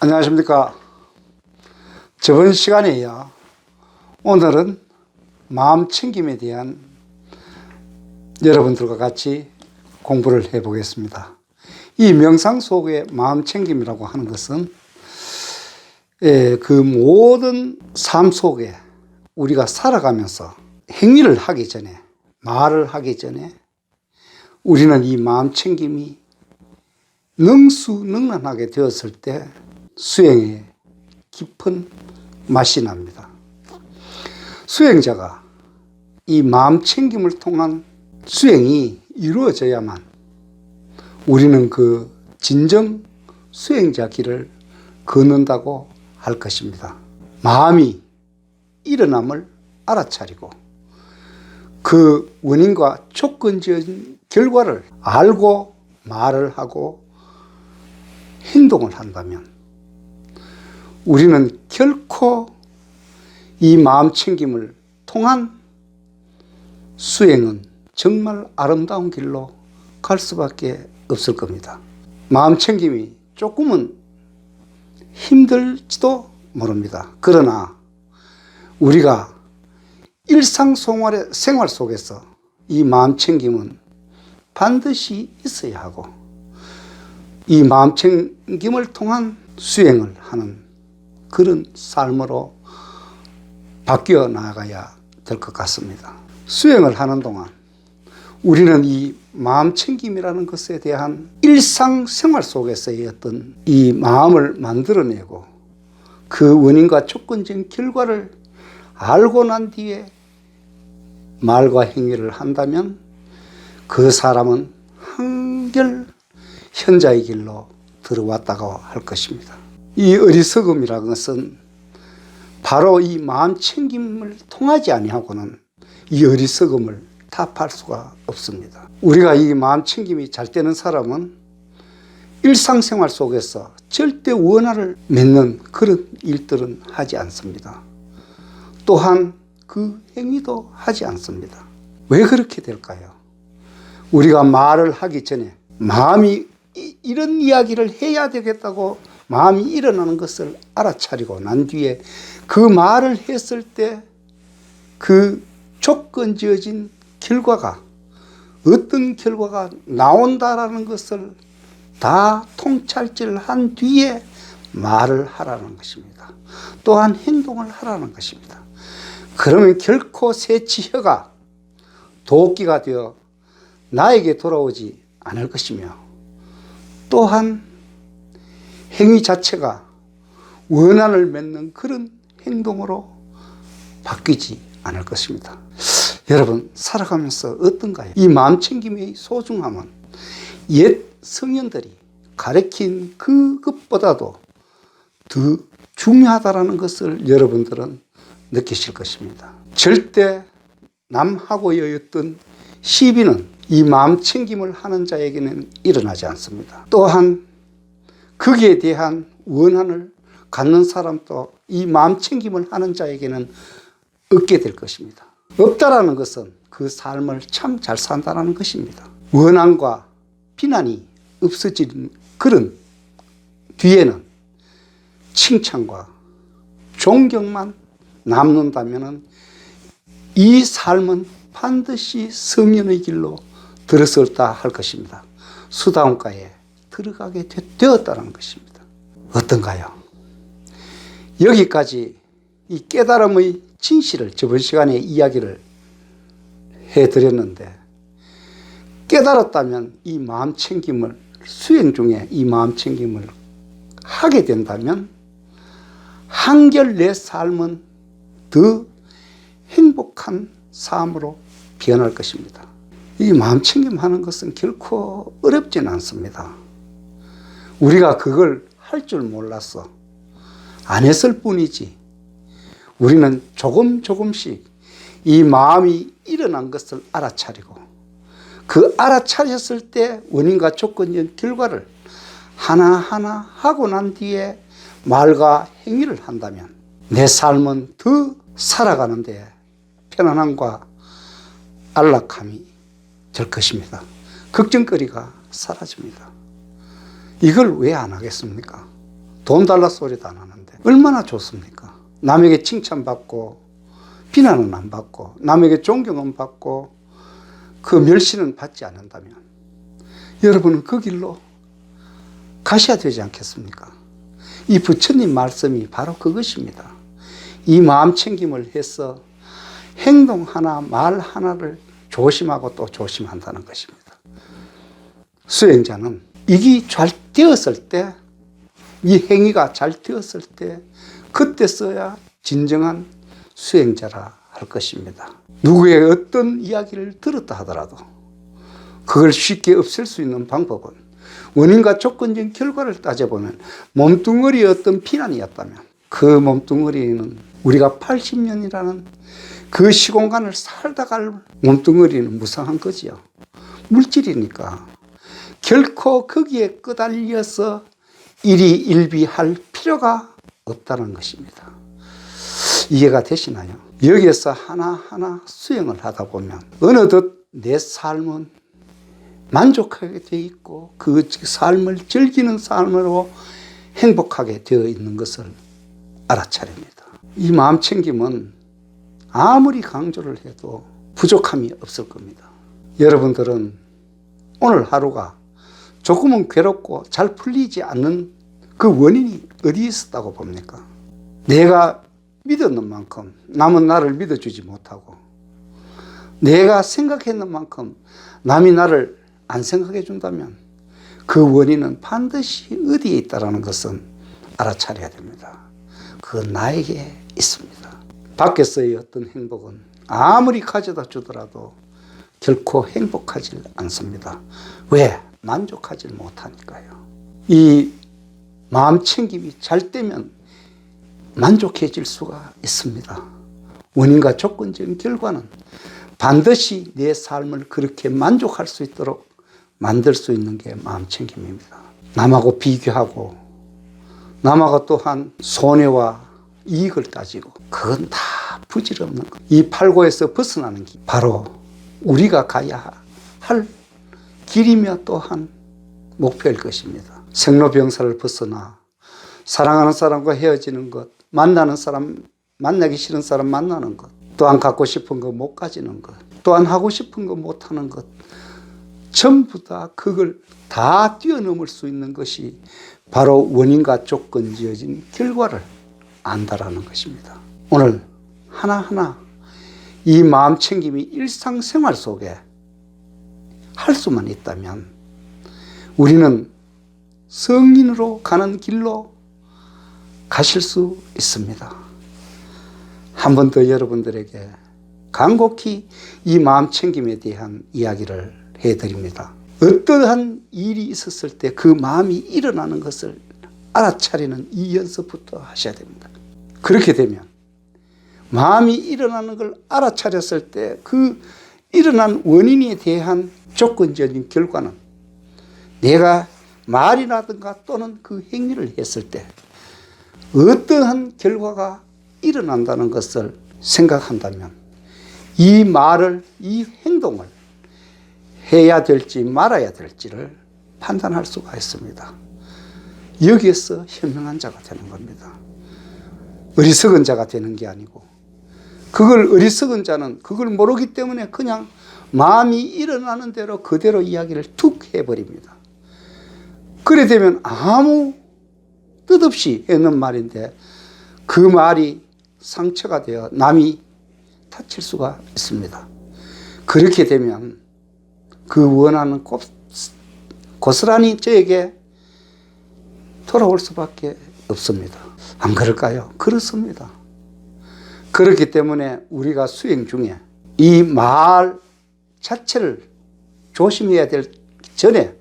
안녕하십니까. 저번 시간에 이어 오늘은 마음 챙김에 대한 여러분들과 같이 공부를 해 보겠습니다. 이 명상 속의 마음 챙김이라고 하는 것은 그 모든 삶 속에 우리가 살아가면서 행위를 하기 전에, 말을 하기 전에 우리는 이 마음 챙김이 능수능란하게 되었을 때 수행에 깊은 맛이 납니다. 수행자가 이 마음 챙김을 통한 수행이 이루어져야만 우리는 그 진정 수행자 길을 걷는다고 할 것입니다. 마음이 일어남을 알아차리고 그 원인과 조건적인 결과를 알고 말을 하고 행동을 한다면 우리는 결코 이 마음 챙김을 통한 수행은 정말 아름다운 길로 갈 수밖에 없을 겁니다. 마음 챙김이 조금은 힘들지도 모릅니다. 그러나 우리가 일상생활 속에서 이 마음 챙김은 반드시 있어야 하고 이 마음 챙김을 통한 수행을 하는 그런 삶으로 바뀌어 나가야 될 것 같습니다. 수행을 하는 동안 우리는 이 마음 챙김이라는 것에 대한 일상생활 속에서의 어떤 이 마음을 만들어내고 그 원인과 조건적인 결과를 알고 난 뒤에 말과 행위를 한다면 그 사람은 한결 현자의 길로 들어왔다고 할 것입니다. 이 어리석음이라는 것은 바로 이 마음 챙김을 통하지 아니하고는 이 어리석음을 타파할 수가 없습니다. 우리가 이 마음 챙김이 잘 되는 사람은 일상생활 속에서 절대 원한을 맺는 그런 일들은 하지 않습니다. 또한 그 행위도 하지 않습니다. 왜 그렇게 될까요? 우리가 말을 하기 전에 마음이 이런 이야기를 해야 되겠다고 마음이 일어나는 것을 알아차리고 난 뒤에 그 말을 했을 때 그 조건지어진 결과가 어떤 결과가 나온다라는 것을 다 통찰질한 뒤에 말을 하라는 것입니다. 또한 행동을 하라는 것입니다. 그러면 결코 새치혀가 도끼가 되어 나에게 돌아오지 않을 것이며 또한 행위 자체가 원한을 맺는 그런 행동으로 바뀌지 않을 것입니다. 여러분 살아가면서 어떤가요? 이 마음챙김의 소중함은 옛 성현들이 가르친 그것보다도 더 중요하다는 것을 여러분들은 느끼실 것입니다. 절대 남하고여였던 시비는 이 마음챙김을 하는 자에게는 일어나지 않습니다. 또한 거기에 대한 원한을 갖는 사람도 이 마음챙김을 하는 자에게는 얻게 될 것입니다. 없다라는 것은 그 삶을 참 잘 산다는 것입니다. 원한과 비난이 없어진 그런 뒤에는 칭찬과 존경만 남는다면 이 삶은 반드시 성현의 길로 들어섰다 할 것입니다. 수다원가에 들어가게 되었다는 것입니다. 어떤가요? 여기까지 이 깨달음의 진실을 저번 시간에 이야기를 해드렸는데 깨달았다면 이 마음챙김을 수행 중에 이 마음챙김을 하게 된다면 한결 내 삶은 더 행복한 삶으로 변할 것입니다. 이 마음챙김 하는 것은 결코 어렵지는 않습니다. 우리가 그걸 할 줄 몰라서 안 했을 뿐이지 우리는 조금씩 이 마음이 일어난 것을 알아차리고 그 알아차렸을 때 원인과 조건적 결과를 하나하나 하고 난 뒤에 말과 행위를 한다면 내 삶은 더 살아가는 데 편안함과 안락함이 될 것입니다. 걱정거리가 사라집니다. 이걸 왜 안 하겠습니까? 돈 달라 소리도 안 하는데 얼마나 좋습니까? 남에게 칭찬받고 비난은 안 받고 남에게 존경은 받고 그 멸시는 받지 않는다면 여러분은 그 길로 가셔야 되지 않겠습니까? 이 부처님 말씀이 바로 그것입니다. 이 마음 챙김을 해서 행동 하나, 말 하나를 조심하고 또 조심한다는 것입니다. 수행자는 이게 잘 되었을 때, 이 행위가 잘 되었을 때 그때 써야 진정한 수행자라 할 것입니다. 누구의 어떤 이야기를 들었다 하더라도 그걸 쉽게 없앨 수 있는 방법은 원인과 조건적 결과를 따져보면 몸뚱어리의 어떤 비난이었다면 그 몸뚱어리는 우리가 80년이라는 그 시공간을 살다 갈 몸뚱어리는 무상한 거지요. 물질이니까 결코 거기에 끄달려서 일희일비할 필요가 없다는 것입니다. 이해가 되시나요? 여기에서 하나하나 수행을 하다 보면 어느덧 내 삶은 만족하게 되어 있고 그 삶을 즐기는 삶으로 행복하게 되어 있는 것을 알아차립니다. 이 마음 챙김은 아무리 강조를 해도 부족함이 없을 겁니다. 여러분들은 오늘 하루가 조금은 괴롭고 잘 풀리지 않는 그 원인이 어디에 있었다고 봅니까? 내가 믿었는 만큼 남은 나를 믿어주지 못하고 내가 생각했는 만큼 남이 나를 안 생각해 준다면 그 원인은 반드시 어디에 있다는 것은 알아차려야 됩니다. 그건 나에게 있습니다. 밖에서의 어떤 행복은 아무리 가져다 주더라도 결코 행복하지 않습니다. 왜? 만족하지 못하니까요. 이 마음 챙김이 잘 되면 만족해질 수가 있습니다. 원인과 조건적인 결과는 반드시 내 삶을 그렇게 만족할 수 있도록 만들 수 있는 게 마음 챙김입니다. 남하고 비교하고 남하고 또한 손해와 이익을 따지고 그건 다 부질없는 것. 이 팔고에서 벗어나는 길, 바로 우리가 가야 할 길이며 또한 목표일 것입니다. 생로병사를 벗어나 사랑하는 사람과 헤어지는 것, 만나는 사람, 만나기 싫은 사람 만나는 것, 또한 갖고 싶은 거 못 가지는 것, 또한 하고 싶은 거 못 하는 것, 전부 다 그걸 다 뛰어넘을 수 있는 것이 바로 원인과 조건 지어진 결과를 안다라는 것입니다. 오늘 하나하나 이 마음 챙김이 일상생활 속에 할 수만 있다면 우리는 성인으로 가는 길로 가실 수 있습니다. 한 번 더 여러분들에게 간곡히 이 마음 챙김에 대한 이야기를 해드립니다. 어떠한 일이 있었을 때 그 마음이 일어나는 것을 알아차리는 이 연습부터 하셔야 됩니다. 그렇게 되면 마음이 일어나는 걸 알아차렸을 때 그 일어난 원인에 대한 조건적인 결과는 내가 말이라든가 또는 그 행위를 했을 때 어떠한 결과가 일어난다는 것을 생각한다면 이 말을, 이 행동을 해야 될지 말아야 될지를 판단할 수가 있습니다. 여기에서 현명한 자가 되는 겁니다. 어리석은 자가 되는 게 아니고 그걸 어리석은 자는 그걸 모르기 때문에 그냥 마음이 일어나는 대로 그대로 이야기를 툭 해버립니다. 그래 되면 아무 뜻없이 했는 말인데 그 말이 상처가 되어 남이 다칠 수가 있습니다. 그렇게 되면 그 원한은 고스란히 저에게 돌아올 수밖에 없습니다. 안 그럴까요? 그렇습니다. 그렇기 때문에 우리가 수행 중에 이 말 자체를 조심해야 될 전에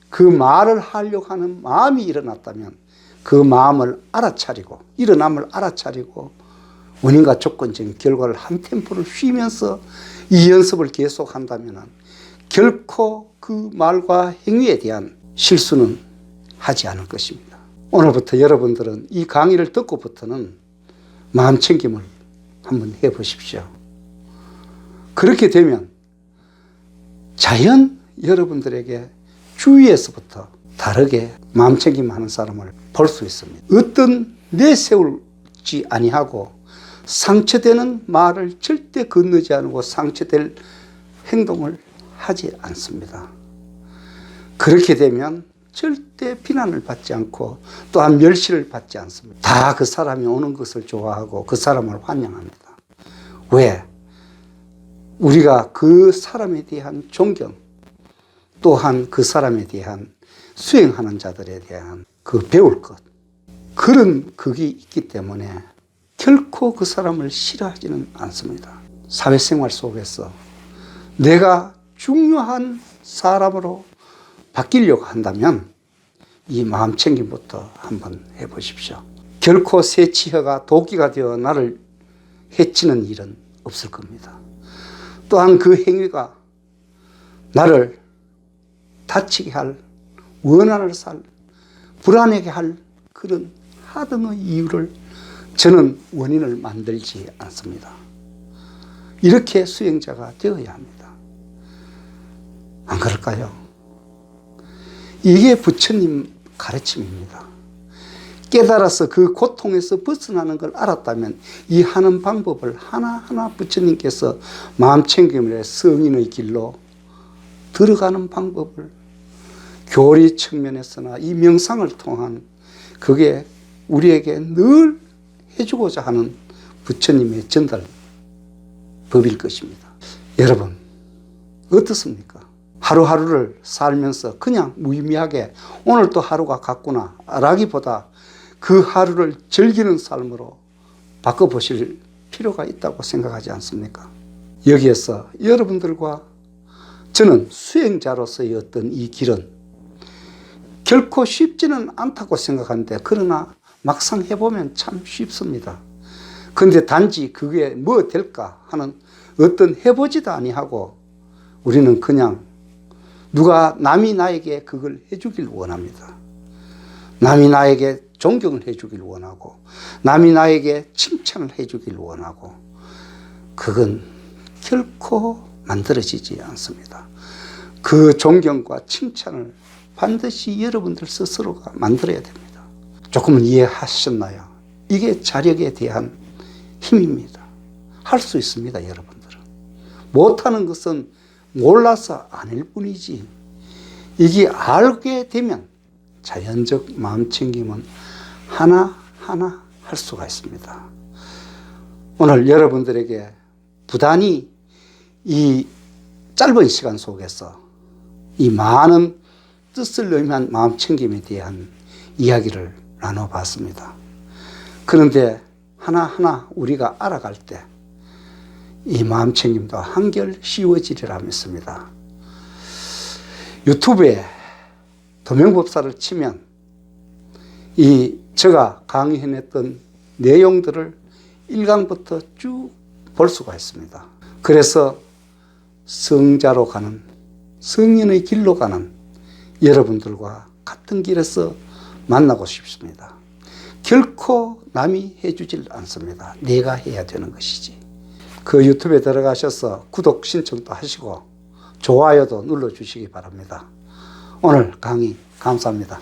그 말을 하려고 하는 마음이 일어났다면 그 마음을 알아차리고 일어남을 알아차리고 원인과 조건적인 결과를 한 템포를 쉬면서 이 연습을 계속한다면 결코 그 말과 행위에 대한 실수는 하지 않을 것입니다. 오늘부터 여러분들은 이 강의를 듣고부터는 마음 챙김을 한번 해보십시오. 그렇게 되면 자연 여러분들에게 주위에서부터 다르게 마음챙김하는 사람을 볼 수 있습니다. 어떤 내세우지 아니하고 상처되는 말을 절대 건너지 않고 상처될 행동을 하지 않습니다. 그렇게 되면 절대 비난을 받지 않고 또한 멸시를 받지 않습니다. 다 그 사람이 오는 것을 좋아하고 그 사람을 환영합니다. 왜? 우리가 그 사람에 대한 존경, 또한 그 사람에 대한 수행하는 자들에 대한 그 배울 것, 그런 것이 있기 때문에 결코 그 사람을 싫어하지는 않습니다. 사회생활 속에서 내가 중요한 사람으로 바뀌려고 한다면 이 마음챙김부터 한번 해보십시오. 결코 새 치혀가 도끼가 되어 나를 해치는 일은 없을 겁니다. 또한 그 행위가 나를 다치게 할, 원한을 살, 불안하게 할 그런 하등의 이유를 저는 원인을 만들지 않습니다. 이렇게 수행자가 되어야 합니다. 안 그럴까요? 이게 부처님 가르침입니다. 깨달아서 그 고통에서 벗어나는 걸 알았다면 이 하는 방법을 하나하나 부처님께서 마음챙김의 성인의 길로 들어가는 방법을 교리 측면에서나 이 명상을 통한 그게 우리에게 늘 해주고자 하는 부처님의 전달 법일 것입니다. 여러분 어떻습니까? 하루하루를 살면서 그냥 무의미하게 오늘 또 하루가 갔구나 라기보다 그 하루를 즐기는 삶으로 바꿔보실 필요가 있다고 생각하지 않습니까? 여기에서 여러분들과 저는 수행자로서의 어떤 이 길은 결코 쉽지는 않다고 생각하는데 그러나 막상 해보면 참 쉽습니다. 그런데 단지 그게 뭐 될까 하는 어떤 해보지도 아니하고 우리는 그냥 누가 남이 나에게 그걸 해주길 원합니다. 남이 나에게 존경을 해주길 원하고 남이 나에게 칭찬을 해주길 원하고 그건 결코 만들어지지 않습니다. 그 존경과 칭찬을 반드시 여러분들 스스로가 만들어야 됩니다. 조금은 이해하셨나요? 이게 자력에 대한 힘입니다. 할 수 있습니다, 여러분들은. 못하는 것은 몰라서 아닐 뿐이지 이게 알게 되면 자연적 마음챙김은 하나하나 할 수가 있습니다. 오늘 여러분들에게 부단히 이 짧은 시간 속에서 이 많은 뜻을 의미한 마음챙김에 대한 이야기를 나눠봤습니다. 그런데 하나하나 우리가 알아갈 때 이 마음챙김도 한결 쉬워지리라 믿습니다. 유튜브에 도명법사를 치면 제가 강의해냈던 내용들을 1강부터 쭉 볼 수가 있습니다. 그래서 성자로 가는, 성인의 길로 가는 여러분들과 같은 길에서 만나고 싶습니다. 결코 남이 해주질 않습니다. 내가 해야 되는 것이지. 그 유튜브에 들어가셔서 구독 신청도 하시고 좋아요도 눌러주시기 바랍니다. 오늘 강의 감사합니다.